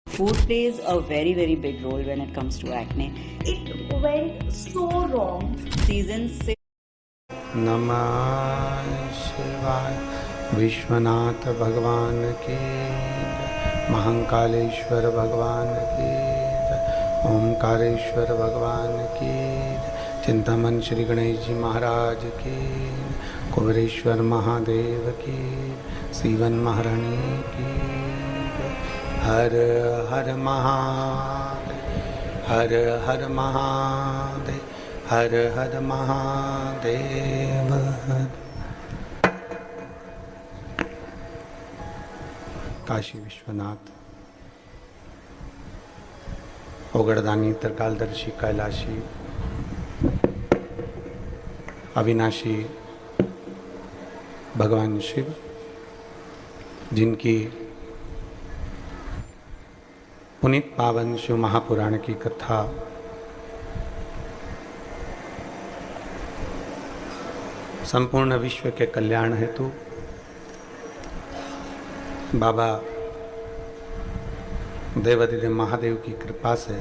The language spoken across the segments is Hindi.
Food plays a very big role when it comes to acne. It went so wrong. Season 6. नमः शिवाय। विश्वनाथ भगवान की जय, महाकालेश्वर भगवान की जय, ओमकारेश्वर भगवान की जय, चिंतामन श्री गणेश जी महाराज की जय, कुबेरेश्वर महादेव की जय, सीवन महारानी की जय। हर हर महादेव, हर हर महादेव, हर हर महादेव। काशी विश्वनाथ, ओगड़दानी, त्रिकालदर्शी, कैलाशी, अविनाशी भगवान शिव, जिनकी पुनीत पावन शिव महापुराण की कथा संपूर्ण विश्व के कल्याण हेतु बाबा देवाधिदेव महादेव की कृपा से,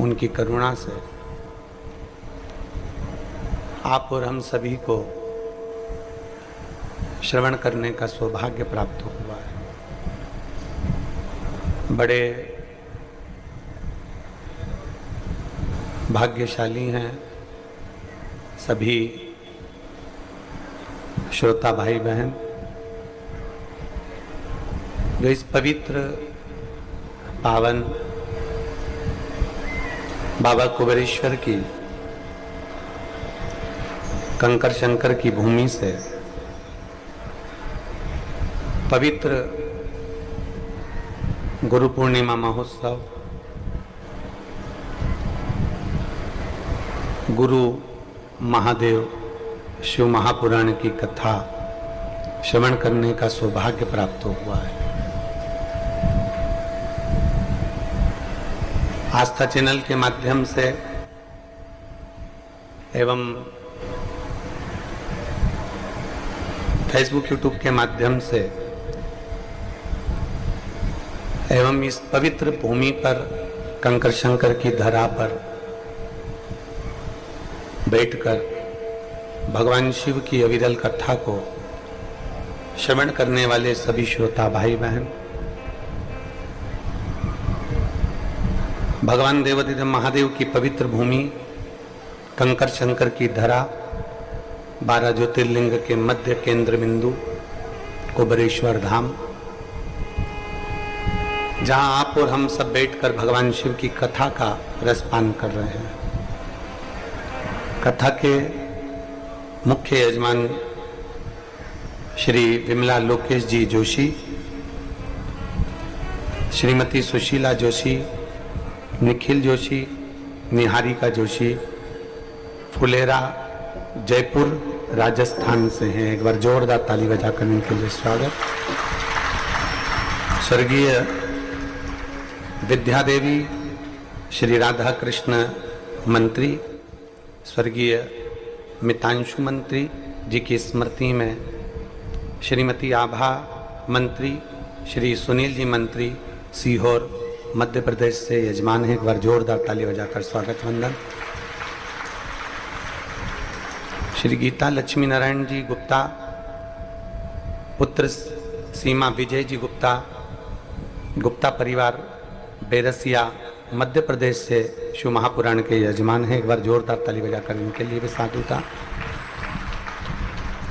उनकी करुणा से आप और हम सभी को श्रवण करने का सौभाग्य प्राप्त हुआ है। बड़े भाग्यशाली हैं सभी श्रोता भाई बहन जो इस पवित्र पावन बाबा कुबेरेश्वर की कंकर शंकर की भूमि से पवित्र गुरु पूर्णिमा महोत्सव, गुरु महादेव शिव महापुराण की कथा श्रवण करने का सौभाग्य प्राप्त हुआ है। आस्था चैनल के माध्यम से एवं फेसबुक यूट्यूब के माध्यम से एवं इस पवित्र भूमि पर कंकर शंकर की धरा पर बैठकर भगवान शिव की अविरल कथा को श्रवण करने वाले सभी श्रोता भाई बहन, भगवान देवाधिदेव महादेव की पवित्र भूमि कंकर शंकर की धरा, 12 ज्योतिर्लिंग के मध्य केंद्र बिंदु कुबेरेश्वर धाम, जहां आप और हम सब बैठकर भगवान शिव की कथा का रसपान कर रहे हैं। कथा के मुख्य यजमान श्री विमला लोकेश जी जोशी, श्रीमती सुशीला जोशी, निखिल जोशी, निहारिका जोशी, फुलेरा जयपुर राजस्थान से हैं। एक बार जोरदार ताली बजाकर इनके लिए स्वागत। स्वर्गीय विद्या देवी श्री राधा कृष्ण मंत्री, स्वर्गीय मितांशु मंत्री जी की स्मृति में श्रीमती आभा मंत्री, श्री सुनील जी मंत्री सीहोर मध्य प्रदेश से यजमान है। एक बार जोरदार ताली बजाकर स्वागत वंदन। श्री गीता लक्ष्मी नारायण जी गुप्ता, पुत्र सीमा विजय जी गुप्ता, गुप्ता परिवार बेरसिया मध्य प्रदेश से शिव महापुराण के यजमान हैं। एक बार जोरदार ताली बजाकर इनके लिए भी साधुता।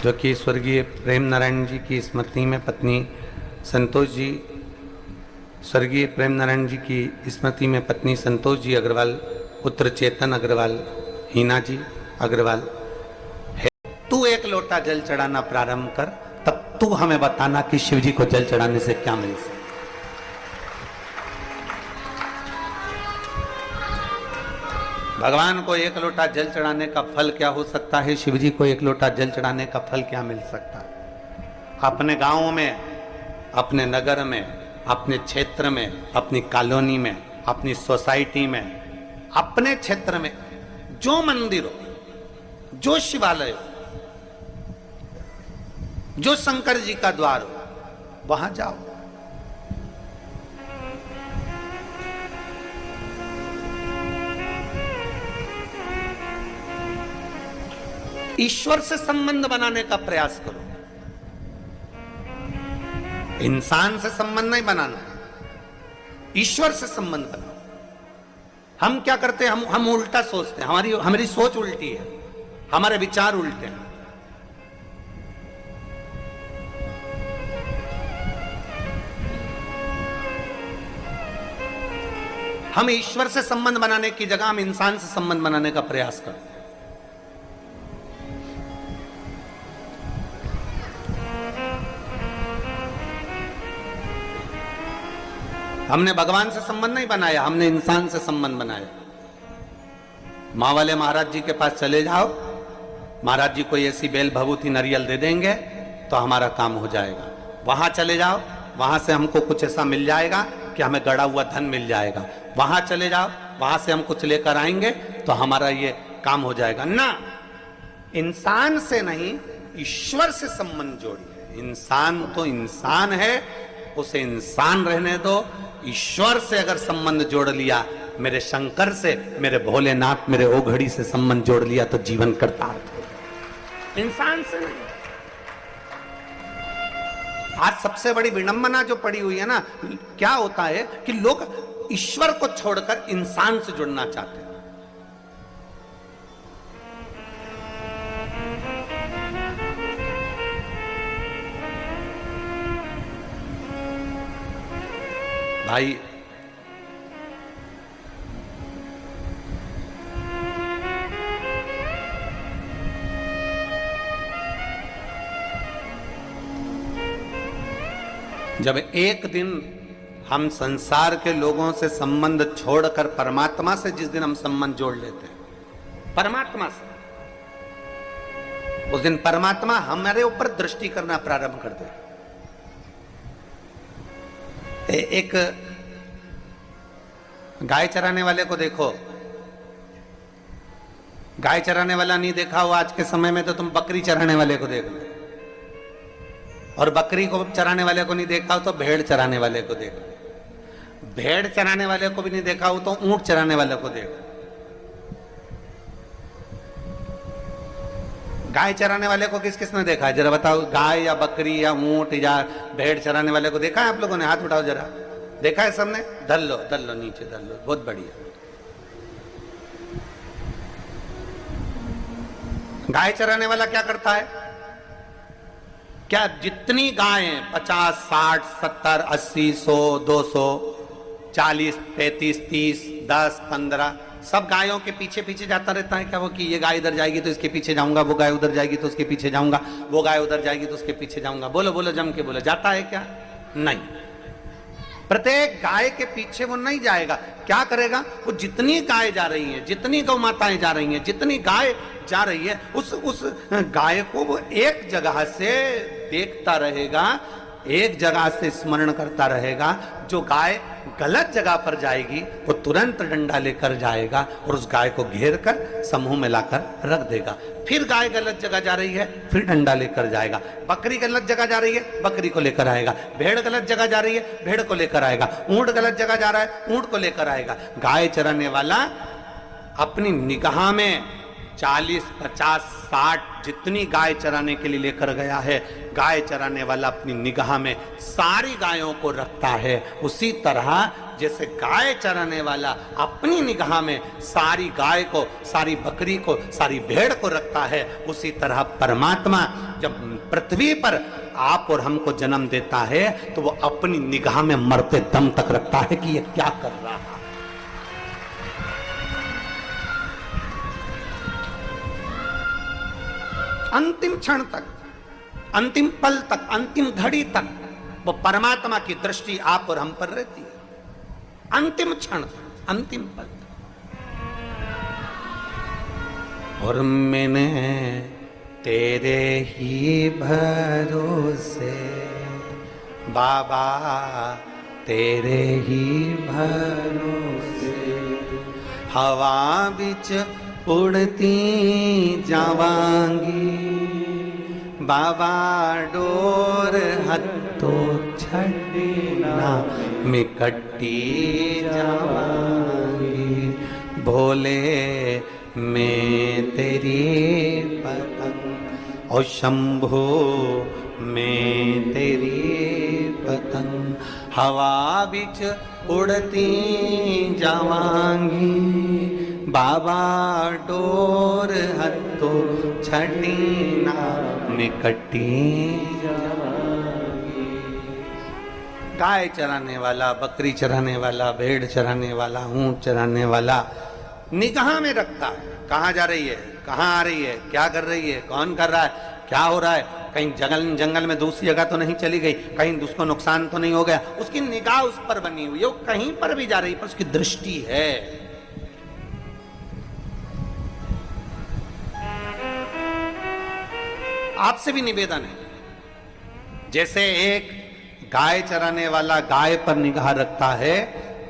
जो कि स्वर्गीय प्रेम नारायण जी की स्मृति में पत्नी संतोष जी, स्वर्गीय प्रेम नारायण जी की स्मृति में पत्नी संतोष जी अग्रवाल, पुत्र चेतन अग्रवाल, हीना जी अग्रवाल है। तू एक लोटा जल चढ़ाना प्रारंभ कर, तब तू हमें बताना कि शिव जी को जल चढ़ाने से क्या मिल सकता। भगवान को एक लोटा जल चढ़ाने का फल क्या हो सकता है, शिव जी को एक लोटा जल चढ़ाने का फल क्या मिल सकता है। अपने गांव में, अपने नगर में, अपने क्षेत्र में, अपनी कॉलोनी में, अपनी सोसाइटी में, अपने क्षेत्र में जो मंदिर हो, जो शिवालय हो, जो शंकर जी का द्वार हो, वहां जाओ। ईश्वर से संबंध बनाने का प्रयास करो। इंसान से संबंध नहीं बनाना, ईश्वर से संबंध बनाओ। हम क्या करते हैं, हम उल्टा सोचते हैं। हमारी सोच उल्टी है, हमारे विचार उल्टे हैं। हम ईश्वर से संबंध बनाने की जगह हम इंसान से संबंध बनाने का प्रयास करते हैं। हमने भगवान से संबंध नहीं बनाया, हमने इंसान से संबंध बनाया। माँ वाले महाराज जी के पास चले जाओ, महाराज जी कोई ऐसी बेल भभूति नारियल दे देंगे तो हमारा काम हो जाएगा। वहां चले जाओ, वहां से हमको कुछ ऐसा मिल जाएगा कि हमें गड़ा हुआ धन मिल जाएगा। वहां चले जाओ, वहां से हम कुछ लेकर आएंगे तो हमारा ये काम हो जाएगा। ना, इंसान से नहीं, ईश्वर से संबंध जोड़िए। इंसान तो इंसान है, उसे इंसान रहने दो। ईश्वर से अगर संबंध जोड़ लिया, मेरे शंकर से, मेरे भोलेनाथ, मेरे ओघड़ी से संबंध जोड़ लिया तो जीवन कृतार्थ हो। इंसान से नहीं। आज सबसे बड़ी विडंबना जो पड़ी हुई है ना, क्या होता है कि लोग ईश्वर को छोड़कर इंसान से जुड़ना चाहते हैं। भाई, जब एक दिन हम संसार के लोगों से संबंध छोड़कर परमात्मा से, जिस दिन हम संबंध जोड़ लेते हैं परमात्मा से, उस दिन परमात्मा हमारे ऊपर दृष्टि करना प्रारंभ कर दे। एक गाय चराने वाले को देखो, गाय चराने वाला नहीं देखा हो आज के समय में तो तुम बकरी चराने वाले को देख लो, और बकरी को चराने वाले को नहीं देखा हो तो भेड़ चराने वाले को देखो, भेड़ चराने वाले को भी नहीं देखा हो तो ऊंट चराने वाले को देखो। गाय चराने वाले को किस किसने देखा है जरा बताओ? गाय या बकरी या ऊंट या भेड़ चराने वाले को देखा है आप लोगों ने? हाथ उठाओ जरा। देखा है सबने? धर लो नीचे धर लो, बहुत बढ़िया। गाय चराने वाला क्या करता है? क्या जितनी गायें 50, 60, 70, 80, 100, 200, 40, 35, 30, 10, 15 सब गायों के पीछे पीछे जाता रहता है क्या वो? कि ये गाय इधर जाएगी तो इसके पीछे जाऊंगा, वो गाय उधर जाएगी तो उसके पीछे जाऊंगा, वो गाय उधर जाएगी तो उसके पीछे जाऊंगा। बोलो बोलो, जम के बोलो, जाता है क्या? नहीं। प्रत्येक गाय के पीछे वो नहीं जाएगा। क्या करेगा? वो जितनी गाय जा रही हैं, जितनी गौ माताएं जा रही हैं, जितनी गाय जा रही है, उस गाय को वो एक जगह से देखता रहेगा, एक जगह से स्मरण करता रहेगा। जो गाय गलत जगह पर जाएगी वो तुरंत डंडा लेकर जाएगा और उस गाय को घेर कर समूह में लाकर रख देगा। फिर गाय गलत जगह जा रही है, फिर डंडा लेकर जाएगा। बकरी गलत जगह जा रही है, बकरी को लेकर आएगा। भेड़ गलत जगह जा रही है, भेड़ को लेकर आएगा। ऊंट गलत जगह जा रहा है, ऊंट को लेकर आएगा। गाय चराने वाला अपनी निगाह में 40, 50, 60 जितनी गाय चराने के लिए लेकर गया है, गाय चराने वाला अपनी निगाह में सारी गायों को रखता है। उसी तरह जैसे गाय चराने वाला अपनी निगाह में सारी गाय को, सारी बकरी को, सारी भेड़ को रखता है, उसी तरह परमात्मा जब पृथ्वी पर आप और हमको जन्म देता है तो वो अपनी निगाह में मरते दम तक रखता है कि ये क्या कर रहा है। अंतिम क्षण तक, अंतिम पल तक, अंतिम घड़ी तक वो परमात्मा की दृष्टि आप और हम पर रहती है। अंतिम क्षण, अंतिम पल तक। और मैंने तेरे ही भरोसे बाबा, तेरे ही भरोसे हवा बिच उड़ती जावांगी बाबा, डोर हथो छड़ना में कट्टी जावांगी। भोले मैं तेरी पतंग और शंभो मैं तेरी पतंग, हवा बिच उड़ती जावांगी बाबा, डोर हथो छड़ीना में कट्टी जावांगी। गाय चराने वाला, बकरी चराने वाला, भेड़ चराने वाला, ऊंट चराने वाला निगाह में रखता है कहाँ जा रही है, कहाँ आ रही है, क्या कर रही है, कौन कर रहा है, क्या हो रहा है, कहीं जंगल में दूसरी जगह तो नहीं चली गई, कहीं उसको नुकसान तो नहीं हो गया। उसकी निगाह उस पर बनी हुई है, वो कहीं पर भी जा रही है पर उसकी दृष्टि है। आपसे भी निवेदन है, जैसे एक गाय चराने वाला गाय पर निगाह रखता है,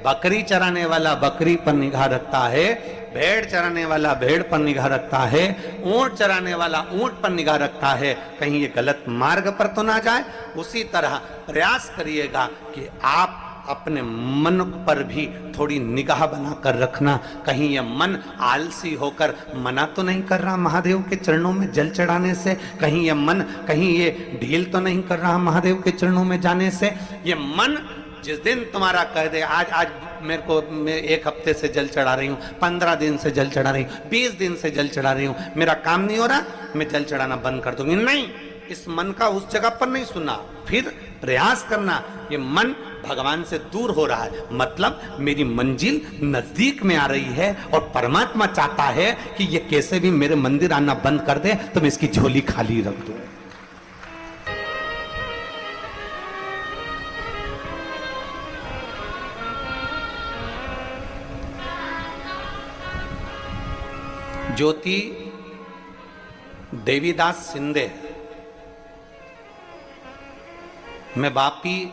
बकरी चराने वाला बकरी पर निगाह रखता है, भेड़ चराने वाला भेड़ पर निगाह रखता है, ऊंट चराने वाला ऊंट पर निगाह रखता है, कहीं ये गलत मार्ग पर तो ना जाए। उसी तरह प्रयास करिएगा कि आप अपने मन पर भी थोड़ी निगाह बनाकर रखना, कहीं ये मन आलसी होकर मना तो नहीं कर रहा महादेव के चरणों में जल चढ़ाने से, कहीं ये मन कहीं ये ढील तो नहीं कर रहा महादेव के चरणों में जाने से। ये मन जिस दिन तुम्हारा कह दे आज मेरे को, मैं 1 हफ्ते से जल चढ़ा रही हूँ, 15 दिन से जल चढ़ा रही हूँ, 20 दिन से जल चढ़ा रही हूँ, मेरा काम नहीं हो रहा, मैं जल चढ़ाना बंद कर दूंगी, नहीं, इस मन का उस जगह पर नहीं सुनना। फिर प्रयास करना, ये मन भगवान से दूर हो रहा है, मतलब मेरी मंजिल नजदीक में आ रही है और परमात्मा चाहता है कि ये कैसे भी मेरे मंदिर आना बंद कर दे तो मैं इसकी झोली खाली रख दूं। ज्योति देवीदास सिंधे, मैं वापी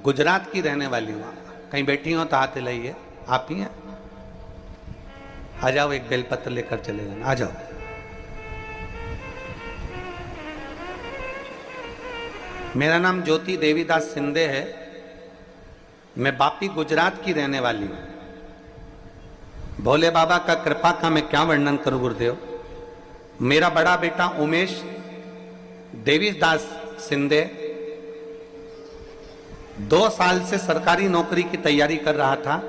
गुजरात की रहने वाली हूँ। कहीं बैठी हो तो हाथ हिलाइए, आप ही हैं, आ जाओ, एक बेलपत्र लेकर चले जाना, आ जाओ। मेरा नाम ज्योति देवीदास सिंधे है, मैं वापी गुजरात की रहने वाली हूँ। भोले बाबा का कृपा का मैं क्या वर्णन करूं गुरुदेव। मेरा बड़ा बेटा उमेश देवीदास सिंधे 2 साल से सरकारी नौकरी की तैयारी कर रहा था,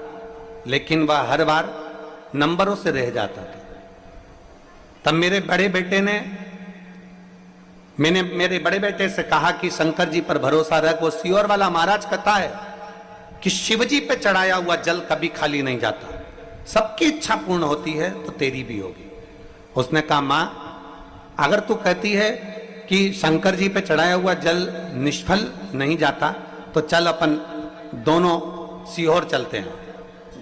लेकिन वह हर बार नंबरों से रह जाता था। तब मेरे बड़े बेटे ने, मैंने मेरे बड़े बेटे से कहा कि शंकर जी पर भरोसा रख, वो सियोर वाला महाराज कहता है कि शिव जी पे चढ़ाया हुआ जल कभी खाली नहीं जाता, सबकी इच्छा पूर्ण होती है तो तेरी भी होगी। उसने कहा मां, अगर तू कहती है कि शंकर जी पे चढ़ाया हुआ जल निष्फल नहीं जाता तो चल अपन दोनों सीहोर चलते हैं।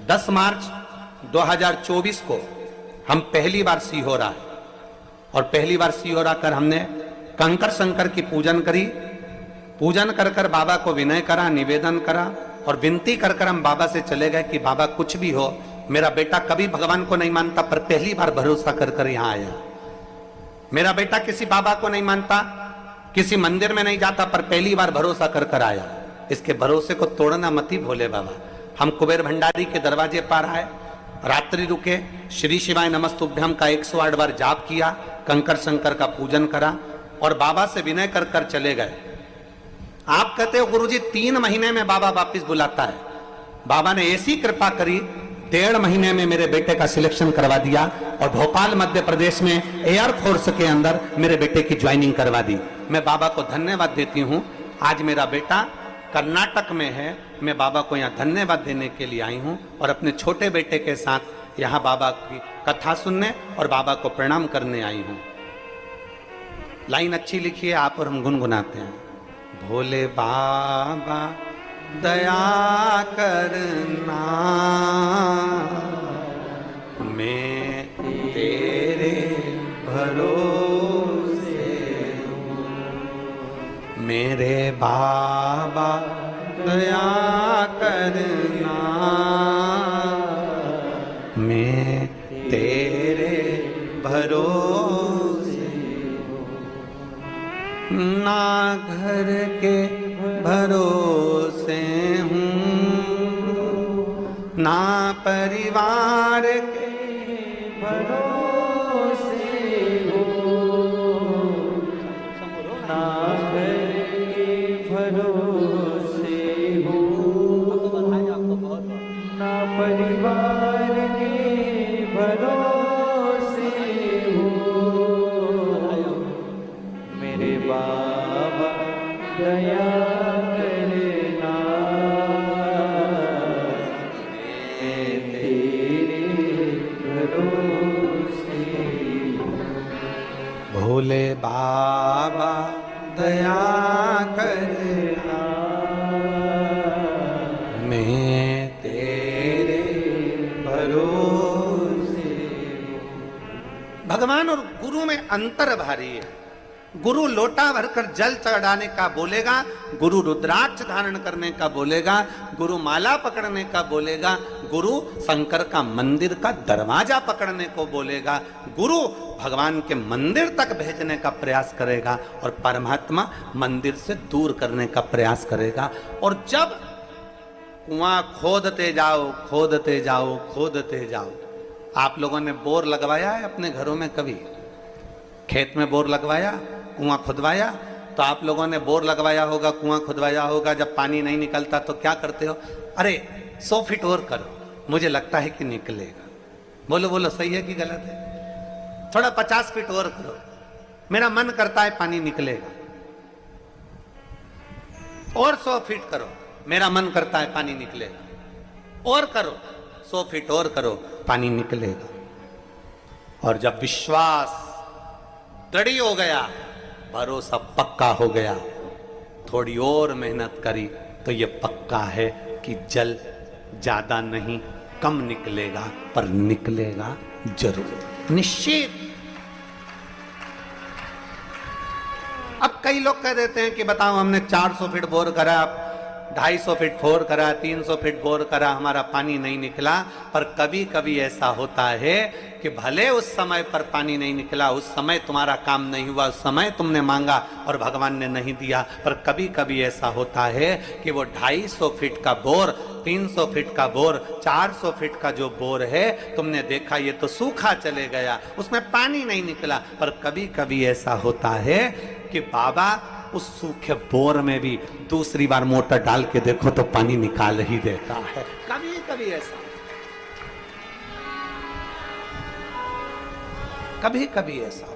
10 मार्च 2024 को हम पहली बार सीहोर आए और पहली बार सीहोर आकर हमने कंकर शंकर की पूजन करी। पूजन कर कर बाबा को विनय करा, निवेदन करा और विनती कर कर हम बाबा से चले गए कि बाबा कुछ भी हो, मेरा बेटा कभी भगवान को नहीं मानता पर पहली बार भरोसा कर कर यहां आया। मेरा बेटा किसी बाबा को नहीं मानता, किसी मंदिर में नहीं जाता पर पहली बार भरोसा कर कर आया। इसके भरोसे को तोड़ना मत ही भोले बाबा। हम कुबेर भंडारी के दरवाजे पर आए, रात्रि रुके, श्री शिवाय नमस्तुभ्यम का 108 बार जाप किया, कंकर शंकर का पूजन करा और बाबा से विनय कर कर चले गए। आप कहते हो गुरुजी 3 महीने में बाबा वापिस बुलाता है। बाबा ने ऐसी कृपा करी, 1.5 महीने में मेरे बेटे का सिलेक्शन करवा दिया और भोपाल मध्य प्रदेश में एयरफोर्स के अंदर मेरे बेटे की ज्वाइनिंग करवा दी। मैं बाबा को धन्यवाद देती हूं। आज मेरा बेटा कर्नाटक में है। मैं बाबा को यहाँ धन्यवाद देने के लिए आई हूं और अपने छोटे बेटे के साथ यहाँ बाबा की कथा सुनने और बाबा को प्रणाम करने आई हूं। लाइन अच्छी लिखी है आप और हम गुनगुनाते हैं। भोले बाबा दया करना, मैं तेरे भरोसे हूँ। मेरे बाबा दया करना, मैं तेरे भरोसे ना घर के भरोसे हूँ, ना परिवार के भरोसे हूँ, ना घर के भरोसे हूँ, ना परिवार के भरोसे हूँ। मेरे बाबा दया करना, मैं तेरे भरोसे। भोले बाबा दया करना, मैं तेरे भरोसे। भगवान और गुरु में अंतर भारी है। गुरु लोटा भरकर जल चढ़ाने का बोलेगा, गुरु रुद्राक्ष धारण करने का बोलेगा, गुरु माला पकड़ने का बोलेगा, गुरु शंकर का मंदिर का दरवाजा पकड़ने को बोलेगा, गुरु भगवान के मंदिर तक भेजने का प्रयास करेगा और परमात्मा मंदिर से दूर करने का प्रयास करेगा। और जब कुआं खोदते जाओ, खोदते जाओ, खोदते जाओ। आप लोगों ने बोर लगवाया है अपने घरों में? कभी खेत में बोर लगवाया, कुआं खुदवाया? तो आप लोगों ने बोर लगवाया होगा, कुआं खुदवाया होगा। जब पानी नहीं निकलता तो क्या करते हो? अरे 100 फीट और करो, मुझे लगता है कि निकलेगा। बोलो बोलो, सही है कि गलत है? थोड़ा 50 फीट और करो, मेरा मन करता है पानी निकलेगा। और 100 फीट करो, मेरा मन करता है पानी निकलेगा। और करो, 100 फीट और करो, पानी निकलेगा। और जब विश्वास दृढ़ हो गया, भरोसा पक्का हो गया, थोड़ी और मेहनत करी तो ये पक्का है कि जल ज्यादा नहीं कम निकलेगा, पर निकलेगा जरूर, निश्चित। अब कई लोग कह देते हैं कि बताओ हमने 400 फीट बोर करा, 250 फीट बोर करा, 300 फीट बोर करा, हमारा पानी नहीं निकला। पर कभी कभी ऐसा होता है कि भले उस समय पर पानी नहीं निकला, उस समय तुम्हारा काम नहीं हुआ, उस समय तुमने मांगा और भगवान ने नहीं दिया, पर कभी कभी ऐसा होता है कि वो 250 फीट का बोर, 300 फीट का बोर, 400 फीट का जो बोर है, तुमने देखा ये तो सूखा चले गया, उसमें पानी नहीं निकला। पर कभी कभी ऐसा होता है कि बाबा उस सूखे बोर में भी दूसरी बार मोटर डाल के देखो तो पानी निकाल ही देता है। कभी कभी ऐसा, कभी कभी ऐसा।